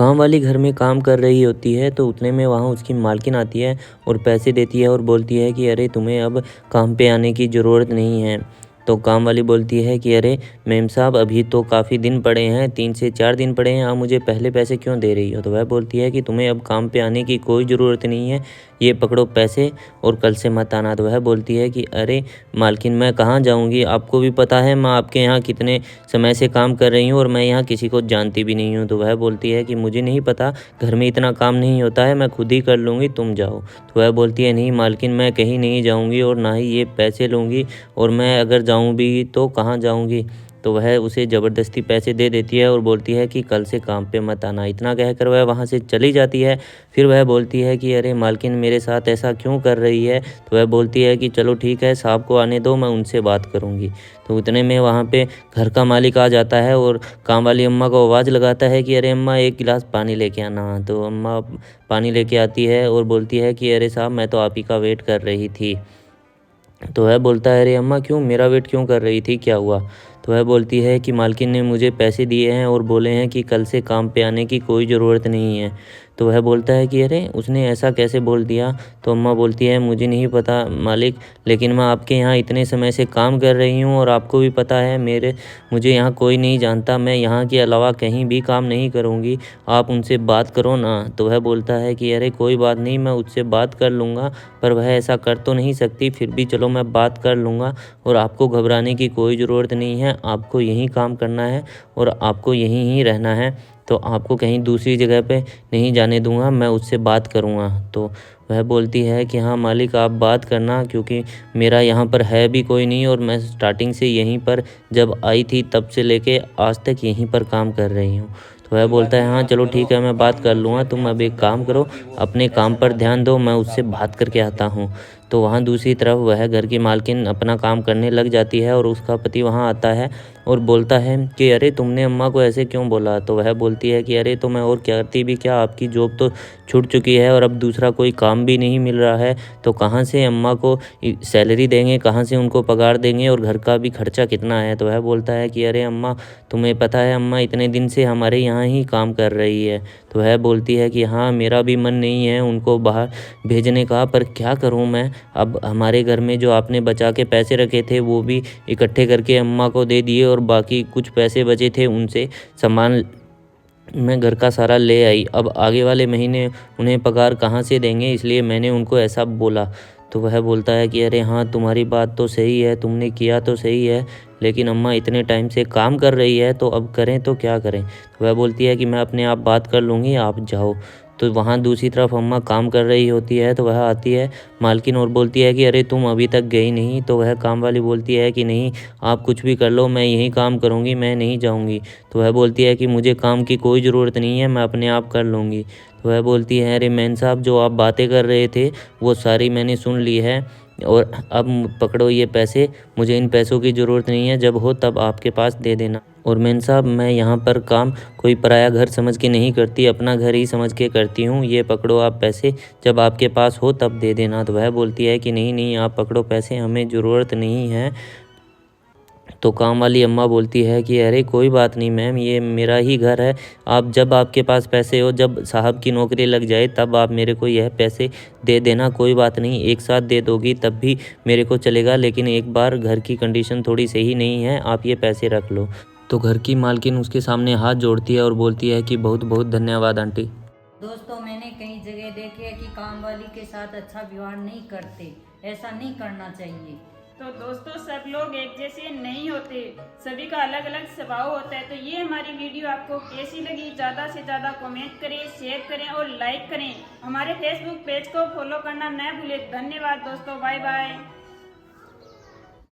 काम वाली घर में काम कर रही होती है तो उतने में वहाँ उसकी मालकिन आती है और पैसे देती है और बोलती है कि अरे तुम्हें अब काम पे आने की ज़रूरत नहीं है। तो काम वाली बोलती है कि अरे मेम साहब, अभी तो काफ़ी दिन पड़े हैं, 3 से 4 दिन पड़े हैं, आप मुझे पहले पैसे क्यों दे रही हो? तो वह बोलती है कि तुम्हें अब काम पे आने की कोई ज़रूरत नहीं है, ये पकड़ो पैसे और कल से मत आना। तो वह बोलती है कि अरे मालकिन, मैं कहाँ जाऊँगी? आपको भी पता है मैं आपके यहाँ कितने समय से काम कर रही हूँ और मैं यहाँ किसी को जानती भी नहीं हूँ। तो वह बोलती है कि मुझे नहीं पता, घर में इतना काम नहीं होता है, मैं खुद ही कर लूँगी, तुम जाओ। तो वह बोलती है नहीं मालकिन, मैं कहीं नहीं जाऊँगी और ना ही ये पैसे लूँगी, और मैं अगर जाऊँ भी तो कहाँ जाऊँगी? तो वह उसे ज़बरदस्ती पैसे दे देती है और बोलती है कि कल से काम पे मत आना। इतना कहकर वह वहाँ से चली जाती है। फिर वह बोलती है कि अरे मालकिन, मेरे साथ ऐसा क्यों कर रही है? तो वह बोलती है कि चलो ठीक है, साहब को आने दो, मैं उनसे बात करूँगी। तो उतने में वहाँ पे घर का मालिक आ जाता है और काम वाली अम्मा को आवाज़ लगाता है कि अरे अम्मा, एक गिलास पानी लेके आना। तो अम्मा पानी लेके आती है और बोलती है कि अरे साहब, मैं तो आप ही का वेट कर रही थी। तो वह बोलता है अरे अम्मा, क्यों मेरा वेट क्यों कर रही थी, क्या हुआ? तो वह बोलती है कि मालकिन ने मुझे पैसे दिए हैं और बोले हैं कि कल से काम पे आने की कोई ज़रूरत नहीं है। तो वह बोलता है कि अरे उसने ऐसा कैसे बोल दिया? तो अम्मा बोलती है मुझे नहीं पता मालिक, लेकिन मैं आपके यहाँ इतने समय से काम कर रही हूँ और आपको भी पता है मुझे यहाँ कोई नहीं जानता, मैं यहाँ के अलावा कहीं भी काम नहीं करूँगी, आप उनसे बात करो ना। तो वह बोलता है कि अरे कोई बात नहीं, मैं उससे बात कर लूँगा, पर वह ऐसा कर तो नहीं सकती, फिर भी चलो मैं बात कर लूँगा, और आपको घबराने की कोई ज़रूरत नहीं है, आपको यहीं काम करना है और आपको यहीं ही रहना है, तो आपको कहीं दूसरी जगह पे नहीं जाने दूँगा, मैं उससे बात करूँगा। तो वह बोलती है कि हाँ मालिक, आप बात करना, क्योंकि मेरा यहाँ पर है भी कोई नहीं और मैं स्टार्टिंग से यहीं पर जब आई थी तब से लेके आज तक यहीं पर काम कर रही हूँ। तो वह बोलता है हाँ चलो ठीक है, मैं बात कर लूँगा, तुम अब एक काम करो, अपने काम पर ध्यान दो, मैं उससे बात करके आता हूँ। तो वहाँ दूसरी तरफ वह घर की मालकिन अपना काम करने लग जाती है और उसका पति वहाँ आता है और बोलता है कि अरे तुमने अम्मा को ऐसे क्यों बोला? तो वह बोलती है कि अरे तो मैं और करती भी क्या, आपकी जॉब तो छूट चुकी है और अब दूसरा कोई काम भी नहीं मिल रहा है, तो कहाँ से अम्मा को सैलरी देंगे, कहाँ से उनको पगार देंगे, और घर का भी खर्चा कितना है? तो वह बोलता है कि अरे अम्मा, तुम्हें पता है अम्मा इतने दिन से हमारे यहाँ ही काम कर रही है। तो वह बोलती है कि हाँ मेरा भी मन नहीं है उनको बाहर भेजने का, पर क्या करूँ मैं, अब हमारे घर में जो आपने बचा के पैसे रखे थे वो भी इकट्ठे करके अम्मा को दे दिए और बाकी कुछ पैसे बचे थे उनसे सामान मैं घर का सारा ले आई। अब आगे वाले महीने उन्हें पगार कहाँ से देंगे, इसलिए मैंने उनको ऐसा बोला। तो वह बोलता है कि अरे हाँ तुम्हारी बात तो सही है, तुमने किया तो सही है, लेकिन अम्मा इतने टाइम से काम कर रही है तो अब करें तो क्या करें? तो वह बोलती है कि मैं अपने आप बात कर लूँगी, आप जाओ। तो वहाँ दूसरी तरफ अम्मा काम कर रही होती है तो वह आती है मालकिन और बोलती है कि अरे तुम अभी तक गई नहीं? तो वह काम वाली बोलती है कि नहीं, आप कुछ भी कर लो, मैं यहीं काम करूँगी, मैं नहीं जाऊँगी। तो वह बोलती है कि मुझे काम की कोई ज़रूरत नहीं है, मैं अपने आप कर लूँगी। तो वह बोलती है अरे मैन साहब, जो आप बातें कर रहे थे वो सारी मैंने सुन ली है, और अब पकड़ो ये पैसे, मुझे इन पैसों की ज़रूरत नहीं है, जब हो तब आपके पास दे देना। और मेम साहब, मैं यहाँ पर काम कोई पराया घर समझ के नहीं करती, अपना घर ही समझ के करती हूँ, ये पकड़ो आप पैसे, जब आपके पास हो तब दे देना। तो वह बोलती है कि नहीं नहीं, आप पकड़ो पैसे, हमें ज़रूरत नहीं है। तो काम वाली अम्मा बोलती है कि अरे कोई बात नहीं मैम, ये मेरा ही घर है, आप जब आपके पास पैसे हो, जब साहब की नौकरी लग जाए तब आप मेरे को यह पैसे दे देना, कोई बात नहीं, एक साथ दे दोगी तब भी मेरे को चलेगा, लेकिन एक बार घर की कंडीशन थोड़ी सही नहीं है, आप ये पैसे रख लो। तो घर की मालकिन उसके सामने हाथ जोड़ती है और बोलती है कि बहुत बहुत धन्यवाद आंटी। दोस्तों, मैंने कई जगह देखे है कि काम वाली के साथ अच्छा व्यवहार नहीं करते, ऐसा नहीं करना चाहिए। तो दोस्तों, सब लोग एक जैसे नहीं होते, सभी का अलग अलग स्वभाव होता है। तो ये हमारी वीडियो आपको कैसी लगी, ज़्यादा से ज़्यादा कमेंट करें, शेयर करें और लाइक करें। हमारे फेसबुक पेज को फॉलो करना न भूलें। धन्यवाद दोस्तों, बाय बाय।